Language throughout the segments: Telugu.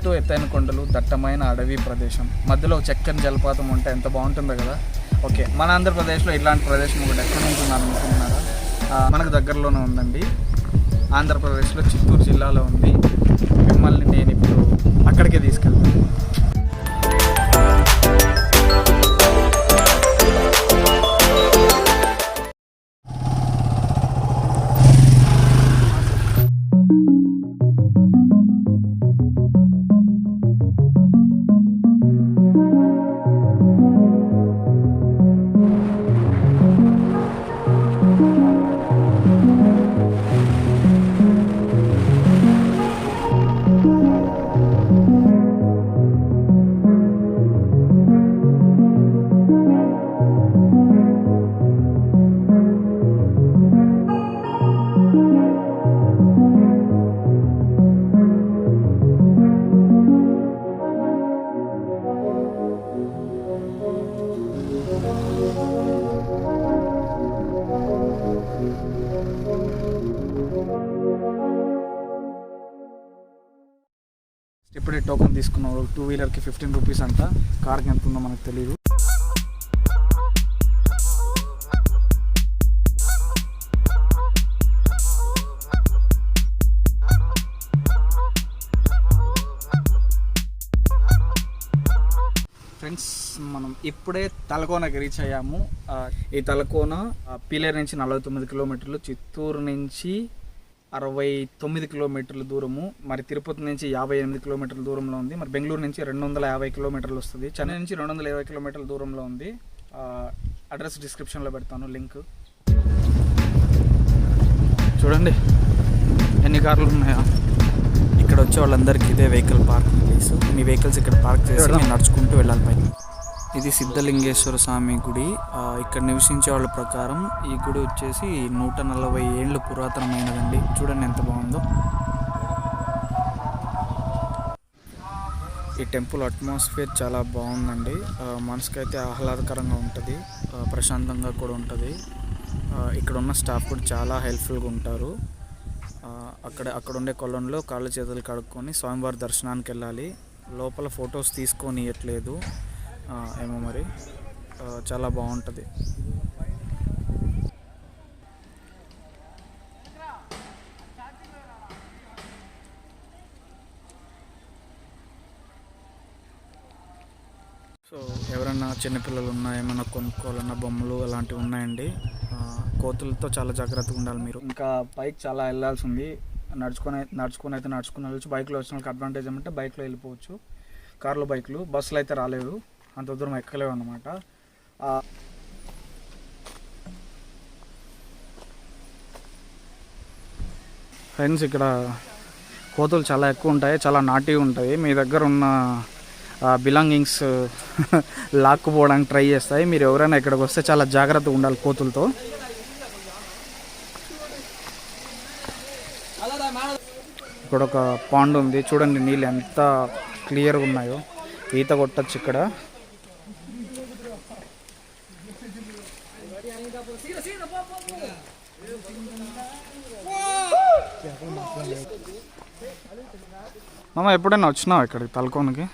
చుట్టూ ఎత్తైన కొండలు, దట్టమైన అడవి ప్రదేశం, మధ్యలో చక్కని జలపాతం ఉంటే ఎంత బాగుంటుందో కదా. ఓకే, మన ఆంధ్రప్రదేశ్లో ఇలాంటి ప్రదేశం ఒకటి ఎక్కడ ఉంటున్నారు అనుకుంటున్నారా? మనకు దగ్గరలోనే ఉందండి. ఆంధ్రప్రదేశ్లో చిత్తూరు జిల్లాలో ఉంది. మిమ్మల్ని నేను ఇప్పుడు అక్కడికే తీసుకెళ్తాను. ఇప్పుడే టోకెన్ తీసుకున్నావు. 2 వీలర్కి 15 రూపీస్ అంట, కార్కి ఎంత ఉందో మనకు తెలియదు. ఫ్రెండ్స్, మనం ఇప్పుడే తలకోనకి రీచ్ అయ్యాము. ఈ తలకోన పీలేరు నుంచి 49 కిలోమీటర్లు, చిత్తూరు నుంచి 69 కిలోమీటర్ల దూరము, మరి తిరుపతి నుంచి 58 కిలోమీటర్ల దూరంలో ఉంది. మరి బెంగళూరు నుంచి 250 కిలోమీటర్లు వస్తుంది. చెన్నై నుంచి 220 కిలోమీటర్ల దూరంలో ఉంది. అడ్రస్ డిస్క్రిప్షన్లో పెడతాను, లింక్. చూడండి ఎన్ని కార్లు ఉన్నాయో. ఇక్కడ వచ్చే వాళ్ళందరికీ ఇదే వెహికల్ పార్కింగ్ ప్లేస్. మీ వెహికల్స్ ఇక్కడ పార్క్ చేసి మీరు నడుచుకుంటూ వెళ్ళాలి పైన. ఇది సిద్ధలింగేశ్వర స్వామి గుడి. ఇక్కడ నివసించే వాళ్ళ ప్రకారం ఈ గుడి వచ్చేసి 140 ఏళ్ళు పురాతనమైనదండి. చూడండి ఎంత బాగుందో. ఈ టెంపుల్ అట్మాస్ఫియర్ చాలా బాగుందండి. మనసుకైతే ఆహ్లాదకరంగా ఉంటుంది, ప్రశాంతంగా కూడా ఉంటుంది. ఇక్కడ ఉన్న స్టాఫ్ కూడా చాలా హెల్ప్ఫుల్గా ఉంటారు. అక్కడ ఉండే కొలంలో కాళ్ళు చేతులు కడుక్కొని స్వామివారి దర్శనానికి వెళ్ళాలి. లోపల ఫొటోస్ తీసుకోనియట్లేదు ఏమో మరి. చాలా బాగుంటుంది. సో ఎవరైనా చిన్నపిల్లలు ఉన్నా, ఏమైనా కొనుక్కోవాలన్నా బొమ్మలు అలాంటివి ఉన్నాయండి. కోతులతో చాలా జాగ్రత్తగా ఉండాలి మీరు. ఇంకా బైక్ చాలా వెళ్ళాల్సి ఉంది. నడుచుకొని వెళ్ళచ్చు. బైక్లో వచ్చిన వాళ్ళకి అడ్వాంటేజ్ ఏమంటే బైక్లో వెళ్ళిపోవచ్చు. కార్లు, బైక్లు, బస్సులు అయితే రాలేదు, అంత దూరం ఎక్కలేవు అన్నమాట. ఫ్రెండ్స్, ఇక్కడ కోతులు చాలా ఎక్కువ ఉంటాయి, చాలా నాటిగా ఉంటాయి. మీ దగ్గర ఉన్న బిలాంగింగ్స్ లాక్కుపోవడానికి ట్రై చేస్తాయి. మీరు ఎవరైనా ఇక్కడికి వస్తే చాలా జాగ్రత్తగా ఉండాలి కోతులతో. ఇక్కడ ఒక పాండ్ ఉంది, చూడండి నీళ్ళు ఎంత క్లియర్గా ఉన్నాయో. ఈత కొట్టచ్చు ఇక్కడ. మామ, ఎప్పుడైనా వచ్చినావా ఇక్కడికి తలకోనకి?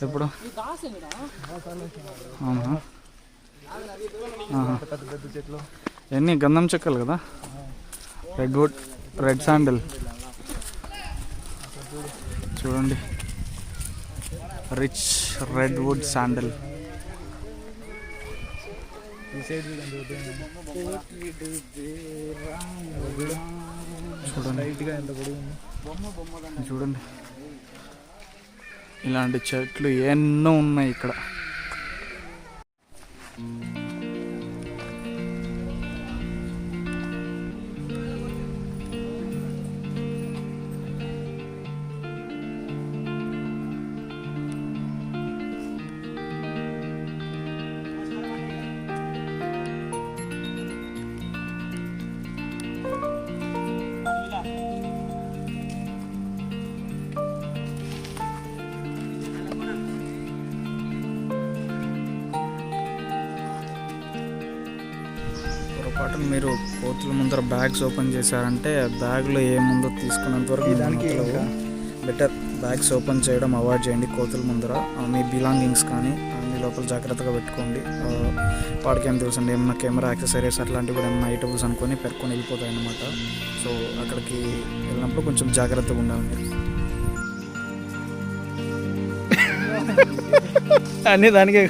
ఎప్పుడు? ఎన్ని గంధం చెక్కలు కదా, రెడ్వుడ్, రెడ్ శాండిల్. చూడండి, రిచ్ రెడ్వుడ్ శాండిల్. చూడండి ఇలాంటి చెట్లు ఎన్నో ఉన్నాయి ఇక్కడ. పొరపాటు మీరు కోతుల ముందర బ్యాగ్స్ ఓపెన్ చేశారంటే బ్యాగ్లో ఏముందో తీసుకున్నంత వరకు దానికి బెటర్. బ్యాగ్స్ ఓపెన్ చేయడం అవాయిడ్ చేయండి కోతుల ముందర. మీ బిలాంగింగ్స్ కానీ మీ లోపల జాగ్రత్తగా పెట్టుకోండి. వాడికి ఏం తెలుసండి, ఏమన్నా కెమెరా యాక్సెసరీస్ అట్లాంటివి కూడా ఏమన్నా ఐటమ్స్ అనుకొని పెట్టుకొని వెళ్ళిపోతాయి అన్నమాట. సో అక్కడికి వెళ్ళినప్పుడు కొంచెం జాగ్రత్తగా ఉండాలి మీరు. అన్నీ దానికే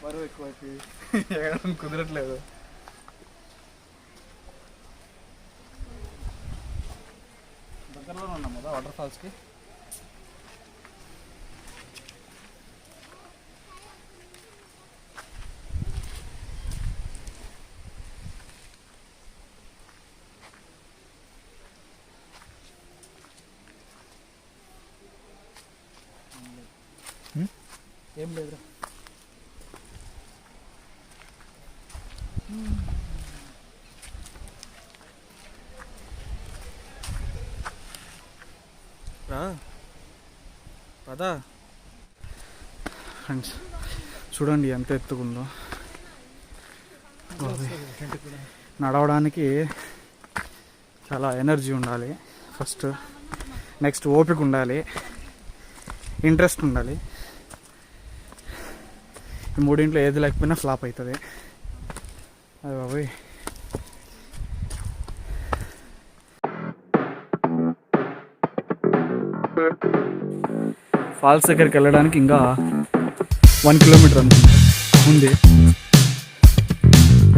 బరువు ఎక్కువైపోయి ఎగడం కుదరట్లేదు. దగ్గరలోనే ఉన్నాం కదా వాటర్ ఫాల్స్కి. ఏం లేదురా. పదా ఫ్రెండ్స్, చూడండి ఎంత ఎత్తుకుందో. నడవడానికి చాలా ఎనర్జీ ఉండాలి ఫస్ట్, నెక్స్ట్ ఓపిక ఉండాలి, ఇంట్రెస్ట్ ఉండాలి. ఈ మూడింట్లో ఏది లేకపోయినా ఫ్లాప్ అవుతుంది. అది బాబోయ్. ఫాల్స్ దగ్గరికి వెళ్ళడానికి ఇంకా 1 కిలోమీటర్ అనుకుంటా ఉంది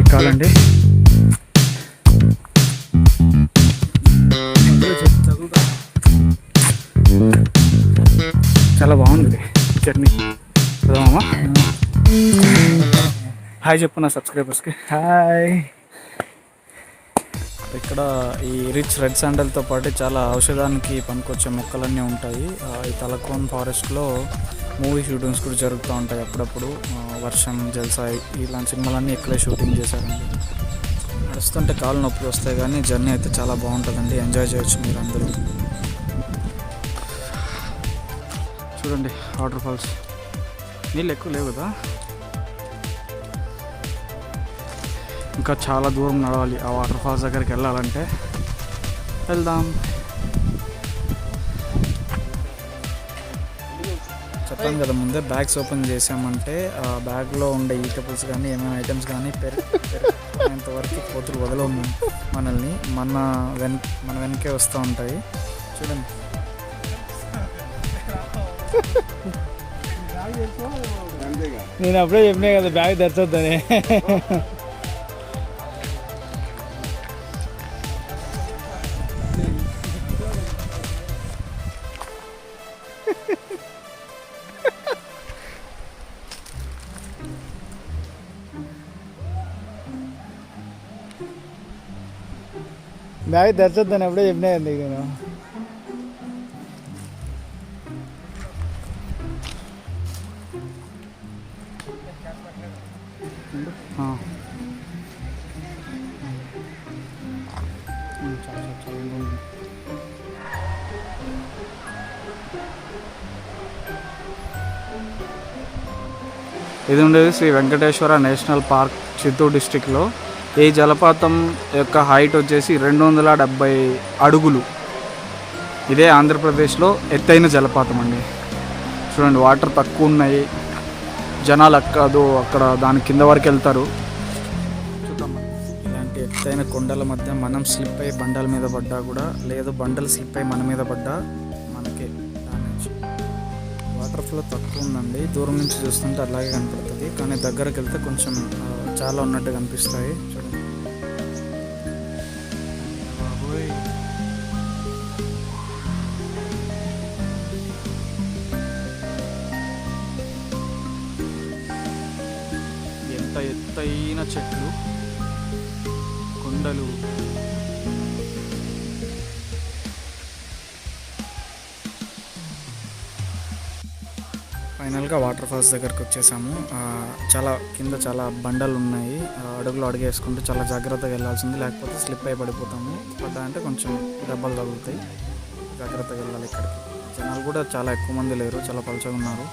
ఎక్కాలండి. చాలా బాగుంది జర్నీ. చదవమ్మా, హాయ్ చెప్పు నా సబ్స్క్రైబర్స్కి. హాయ్. ఇక్కడ ఈ రిచ్ రెడ్ శాండల్తో పాటు చాలా ఔషధానికి పనికొచ్చే మొక్కలన్నీ ఉంటాయి. ఈ తలకోన్ ఫారెస్ట్లో మూవీ షూటింగ్స్ కూడా జరుగుతూ ఉంటాయి అప్పుడప్పుడు. వర్షం, జల్సాయ్ ఇలాంటి సినిమాలన్నీ ఇక్కడే షూటింగ్ చేశారండి. నడుస్తుంటే కాళ్ళు నొప్పులు వస్తాయి, కానీ జర్నీ అయితే చాలా బాగుంటుందండి. ఎంజాయ్ చేయొచ్చు మీరు అందరూ. చూడండి వాటర్ ఫాల్స్, నీళ్ళు ఎక్కువ లేవు కదా, ఇంకా చాలా దూరం నడవాలి ఆ వాటర్ ఫాల్స్ దగ్గరికి వెళ్ళాలంటే. వెళ్దాం. చెప్పాను కదా ముందే, బ్యాగ్స్ ఓపెన్ చేసామంటే ఆ బ్యాగ్లో ఉండే ఈటబుల్స్ కానీ ఏమైనా ఐటమ్స్ కానీ పెరిగేంతవరకు కోతులు వదలవు మనల్ని. మన వెనకే వస్తూ ఉంటాయి. చూడండి, నేను అప్పుడే చెప్పినా కదా బ్యాగ్ తెచ్చొద్దని. బ్యాగ్ తెచ్చొద్దని అప్పుడే చెప్పినా కదా నేను. ఇది ఉండేది శ్రీ వెంకటేశ్వర నేషనల్ పార్క్, చిత్తూరు డిస్టిక్లో. ఈ జలపాతం యొక్క హైట్ వచ్చేసి 270 అడుగులు. ఇదే ఆంధ్రప్రదేశ్లో ఎత్తైన జలపాతం అండి. చూడండి, వాటర్ తక్కువ ఉన్నాయి, జనాలు అక్కడ దాని కింద వరకు వెళ్తారు. ఇలాంటి ఎత్తైన కొండల మధ్య మనం స్లిప్ అయ్యి బండల మీద పడ్డా కూడా, లేదు బండలు స్లిప్ అయ్యి మన మీద పడ్డా మనకే డ్యామేజ్. వాటర్ ఫ్లో తక్కువ ఉందండి, దూరం నుంచి చూస్తుంటే అలాగే కనపడుతుంది, కానీ దగ్గరకు వెళ్తే కొంచెం చాలా ఉన్నట్టు కనిపిస్తాయి. చూడండి, లోతైన చెట్లు, కొండలు, ఫైనల్గా వాటర్ ఫాల్స్ దగ్గరకు వచ్చేసాము. చాలా కింద చాలా బండలు ఉన్నాయి. అడుగులు అడుగేసుకుంటూ చాలా జాగ్రత్తగా వెళ్ళాల్సింది, లేకపోతే స్లిప్ అయి పడిపోతాము. పడ్డా అంటే కొంచెం దెబ్బలు తగులుతాయి, జాగ్రత్తగా వెళ్ళాలి. ఇక్కడికి జనాలు కూడా చాలా ఎక్కువ మంది లేరు, చాలా పలుచగా ఉన్నారు.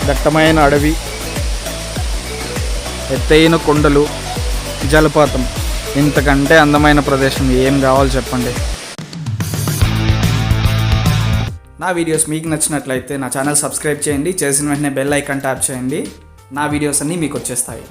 దట్టమైన అడవి, ఎత్తైన కొండలు, జలపాతం. ఇంతకంటే అందమైన ప్రదేశం ఏం కావాలి చెప్పండి. నా వీడియోస్ మీకు నచ్చినట్లయితే నా ఛానల్ సబ్స్క్రైబ్ చేయండి. చేసిన వెంటనే బెల్ ఐకాన్ ట్యాప్ చేయండి. నా వీడియోస్ అన్నీ మీకు వచ్చేస్తాయి.